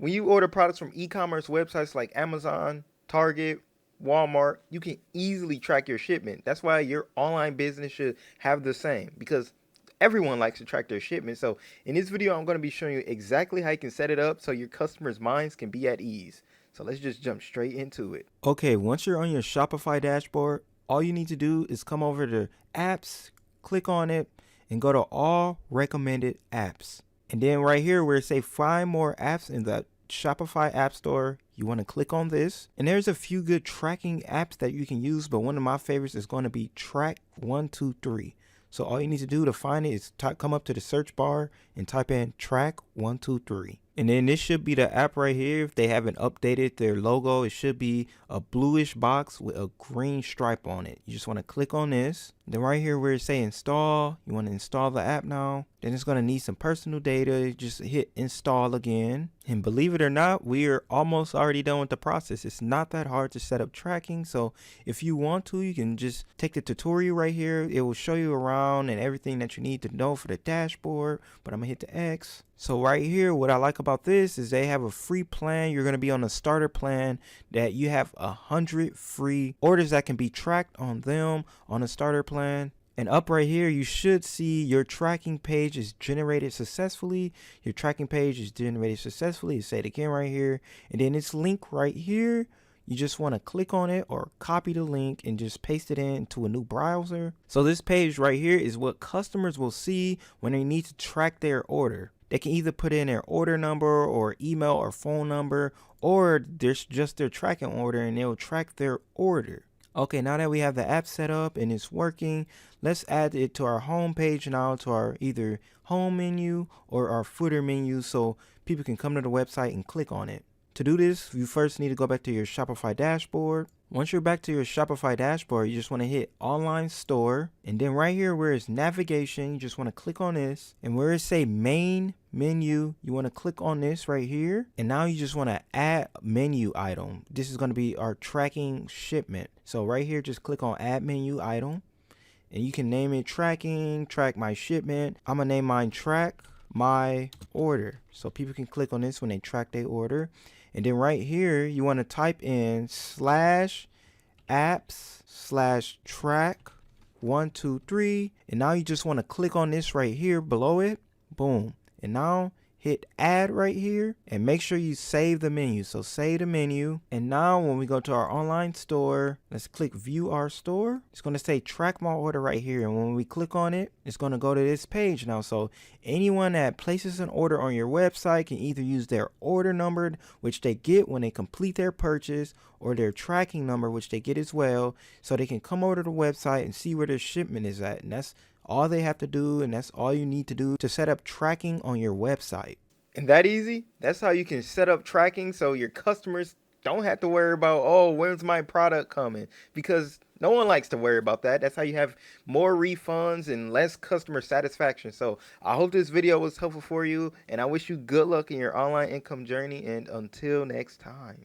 When you order products from e-commerce websites like Amazon, Target, Walmart, you can easily track your shipment. That's why your online business should have the same, because everyone likes to track their shipment. So in this video, I'm going to be showing you exactly how you can set it up so your customers' minds can be at ease. So let's just jump straight into it. Okay, once you're on your Shopify dashboard, all you need to do is come over to apps, click on it, and go to all recommended apps. And then right here where it say find more apps in the Shopify app store, you want to click on this. And there's a few good tracking apps that you can use, but one of my favorites is going to be Track 123. So all you need to do to find it is come up to the search bar and type in Track 123. And then this should be the app right here. If they haven't updated their logo, it should be a bluish box with a green stripe on it. You just want to click on this. Then right here where it say install, you want to install the app now. Then it's going to need some personal data. Just hit install again. And believe it or not, we are almost already done with the process. It's not that hard to set up tracking. So if you want to, you can just take the tutorial right here. It will show you around and everything that you need to know for the dashboard. But I'm going to hit the X. So right here, what I like about this is they have a free plan. You're going to be on a starter plan that you have 100 free orders that can be tracked on them on a starter plan. And up right here, you should see your tracking page is generated successfully. Your tracking page is generated successfully. Say it again right here. And then this link right here, you just want to click on it or copy the link and just paste it into a new browser. So this page right here is what customers will see when they need to track their order. They can either put in their order number or email or phone number, or there's just their tracking order and they'll track their order. Okay, now that we have the app set up and it's working, let's add it to our home page now, to our either home menu or our footer menu, so people can come to the website and click on it. To do this, you first need to go back to your Shopify dashboard. Once you're back to your Shopify dashboard, you just want to hit online store. And then right here where it's navigation, you just want to click on this. And where it say main menu, you want to click on this right here. And now you just want to add menu item. This is going to be our tracking shipment. So right here, just click on add menu item. And you can name it tracking, track my shipment. I'm going to name mine track my order. So people can click on this when they track their order. And then right here, you want to type in /apps/track123. And now you just want to click on this right here below it. Boom. And now hit add right here and make sure you save the menu. So save the menu. And now when we go to our online store, let's click view our store. It's going to say track my order right here. And when we click on it, it's going to go to this page now. So anyone that places an order on your website can either use their order number, which they get when they complete their purchase, or their tracking number, which they get as well. So they can come over to the website and see where their shipment is at. And that's all they have to do, and that's all you need to do to set up tracking on your website. And that easy? That's how you can set up tracking so your customers don't have to worry about, oh, when's my product coming? Because no one likes to worry about that. That's how you have more refunds and less customer satisfaction. So I hope this video was helpful for you, and I wish you good luck in your online income journey. And until next time.